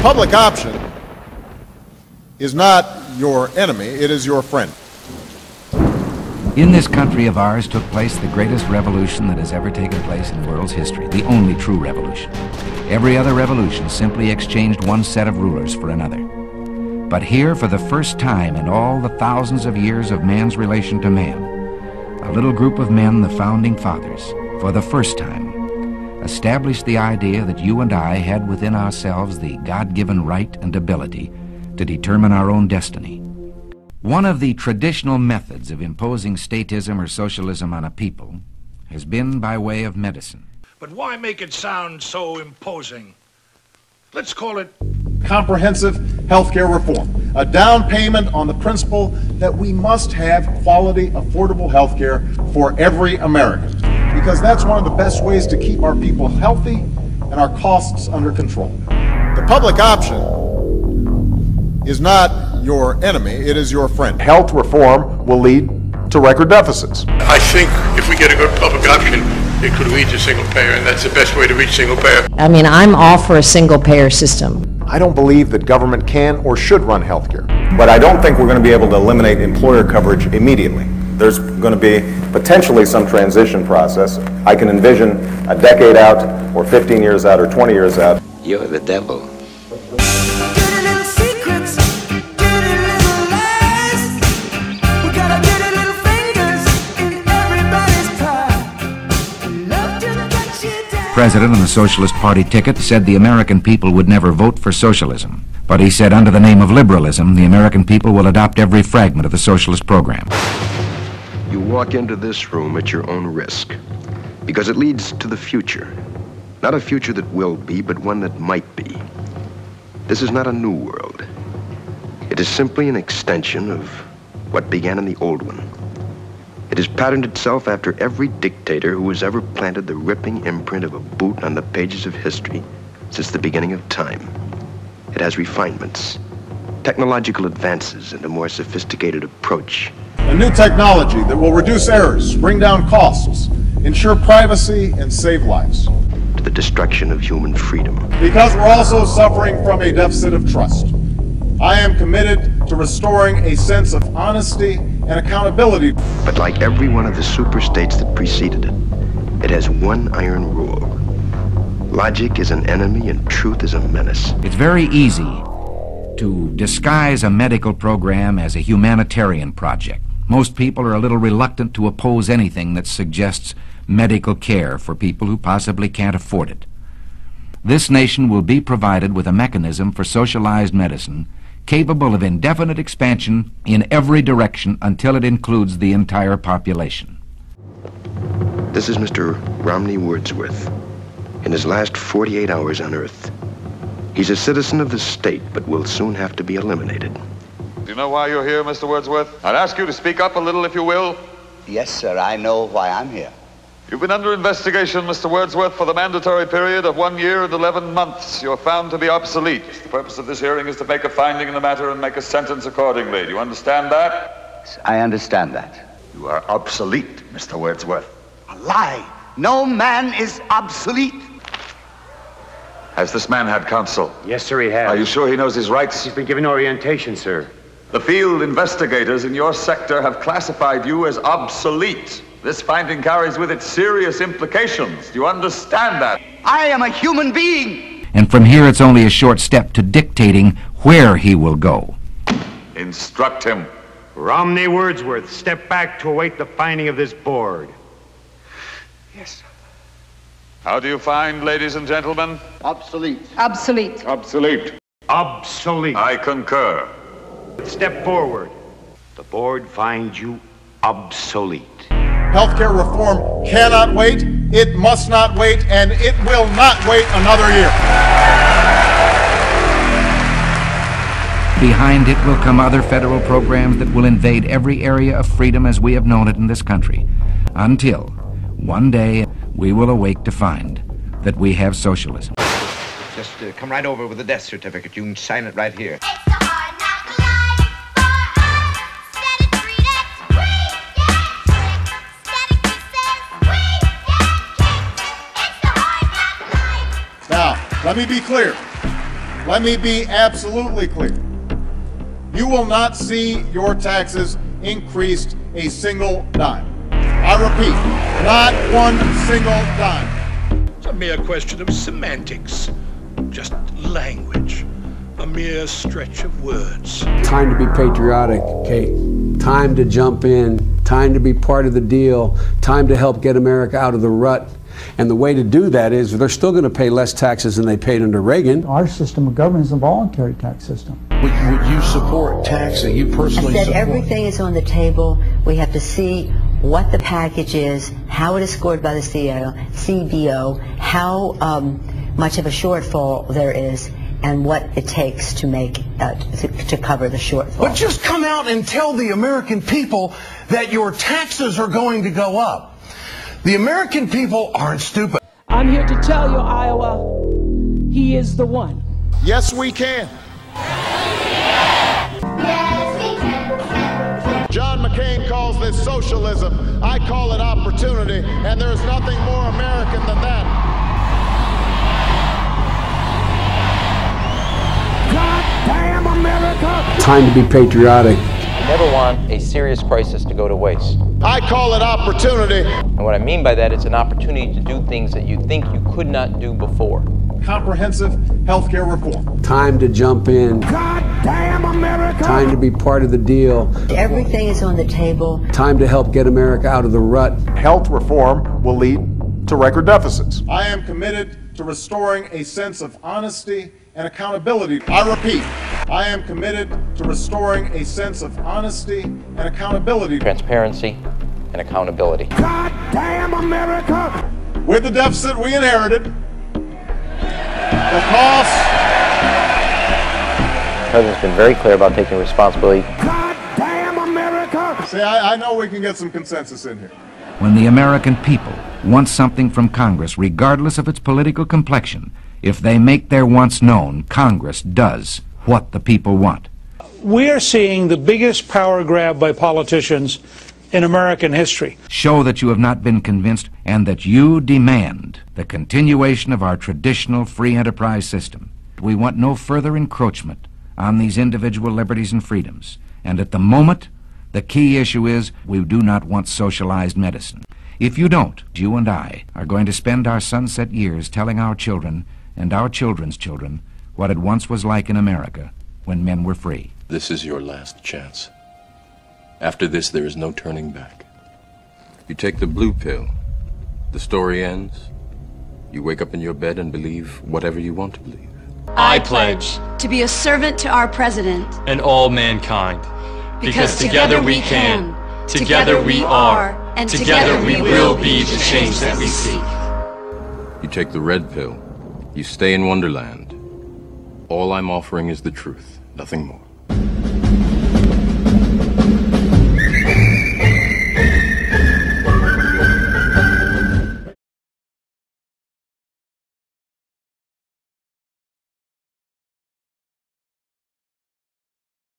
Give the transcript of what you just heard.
public option is not your enemy, it is your friend. In this country of ours took place the greatest revolution that has ever taken place in the world's history, the only true revolution. Every other revolution simply exchanged one set of rulers for another. But here, for the first time in all the thousands of years of man's relation to man, a little group of men, the Founding Fathers, for the first time, established the idea that you and I had within ourselves the God-given right and ability to determine our own destiny. One of the traditional methods of imposing statism or socialism on a people has been by way of medicine. But why make it sound so imposing? Let's call it Comprehensive health care reform, a down payment on the principle that we must have quality, affordable health care for every American, because that's one of the best ways to keep our people healthy and our costs under control. The public option is not your enemy, it is your friend. Health reform will lead to record deficits. I think if we get a good public option, it could lead to single payer, and that's the best way to reach single payer. I mean, I'm all for a single payer system. I don't believe that government can or should run healthcare. But I don't think we're going to be able to eliminate employer coverage immediately. There's going to be potentially some transition process. I can envision a decade out, or 15 years out, or 20 years out. You're the devil. The president on the Socialist Party ticket said the American people would never vote for socialism. But he said under the name of liberalism, the American people will adopt every fragment of the socialist program. You walk into this room at your own risk, because it leads to the future. Not a future that will be, but one that might be. This is not a new world. It is simply an extension of what began in the old one. It has patterned itself after every dictator who has ever planted the ripping imprint of a boot on the pages of history since the beginning of time. It has refinements, technological advances, and a more sophisticated approach. A new technology that will reduce errors, bring down costs, ensure privacy, and save lives. To the destruction of human freedom. Because we're also suffering from a deficit of trust. I am committed to restoring a sense of honesty and accountability. But like every one of the superstates that preceded it, it has one iron rule. Logic is an enemy and truth is a menace. It's very easy to disguise a medical program as a humanitarian project. Most people are a little reluctant to oppose anything that suggests medical care for people who possibly can't afford it. This nation will be provided with a mechanism for socialized medicine capable of indefinite expansion in every direction until it includes the entire population. This is Mr. Romney Wordsworth. In his last 48 hours on Earth, he's a citizen of the state, but will soon have to be eliminated. Do you know why you're here, Mr. Wordsworth? I'd ask you to speak up a little, if you will. Yes, sir, I know why I'm here. You've been under investigation, Mr. Wordsworth, for the mandatory period of 1 year and 11 months. You're found to be obsolete. The purpose of this hearing is to make a finding in the matter and make a sentence accordingly. Do you understand that? I understand that. You are obsolete, Mr. Wordsworth. A lie. No man is obsolete. Has this man had counsel? Yes, sir, he has. Are you sure he knows his rights? He's been given orientation, sir. The field investigators in your sector have classified you as obsolete. This finding carries with it serious implications. Do you understand that? I am a human being. And from here, it's only a short step to dictating where he will go. Instruct him. Romney Wordsworth, step back to await the finding of this board. Yes, sir. How do you find, ladies and gentlemen? Obsolete. Obsolete. Obsolete. Obsolete. I concur. Step forward. The board finds you obsolete. Healthcare reform cannot wait, it must not wait, and it will not wait another year. Behind it will come other federal programs that will invade every area of freedom as we have known it in this country, until one day we will awake to find that we have socialism. Just come right over with the death certificate. You can sign it right here. Now, let me be clear. Let me be absolutely clear. You will not see your taxes increased a single dime. I repeat, not one single dime. It's a mere question of semantics, just language, a mere stretch of words. Time to be patriotic, okay? Time to jump in, time to be part of the deal, time to help get America out of the rut. And the way to do that is they're still going to pay less taxes than they paid under Reagan. Our system of government is a voluntary tax system. Would you support taxing? You personally I said support? Everything is on the table. We have to see what the package is, how it is scored by the CBO, how much of a shortfall there is, and what it takes to make to cover the shortfall. But just come out and tell the American people that your taxes are going to go up. The American people aren't stupid. I'm here to tell you, Iowa, he is the one. Yes, we can. John McCain calls this socialism. I call it opportunity, and there's nothing more American than that. God damn America! Time to be patriotic. You never want a serious crisis to go to waste. I call it opportunity. And what I mean by that, it's an opportunity to do things that you think you could not do before. Comprehensive health care reform. Time to jump in. God damn America! Time to be part of the deal. Everything is on the table. Time to help get America out of the rut. Health reform will lead to record deficits. I am committed to restoring a sense of honesty and accountability. I repeat, I am committed to restoring a sense of honesty and accountability. Transparency and accountability. God damn America! With the deficit we inherited, the cost. The President's been very clear about taking responsibility. God damn America! See, I know we can get some consensus in here. When the American people want something from Congress, regardless of its political complexion, if they make their wants known, Congress does what the people want. We're seeing the biggest power grab by politicians in American history. Show that you have not been convinced and that you demand the continuation of our traditional free enterprise system. We want no further encroachment on these individual liberties and freedoms. And at the moment, the key issue is we do not want socialized medicine. If you don't, you and I are going to spend our sunset years telling our children and our children's children what it once was like in America when men were free. This is your last chance. After this, there is no turning back. You take the blue pill, the story ends. You wake up in your bed and believe whatever you want to believe. I pledge to be a servant to our president and all mankind. Because together we can, together we are, and together we will be the change that we seek. You take the red pill. You stay in Wonderland. All I'm offering is the truth, nothing more.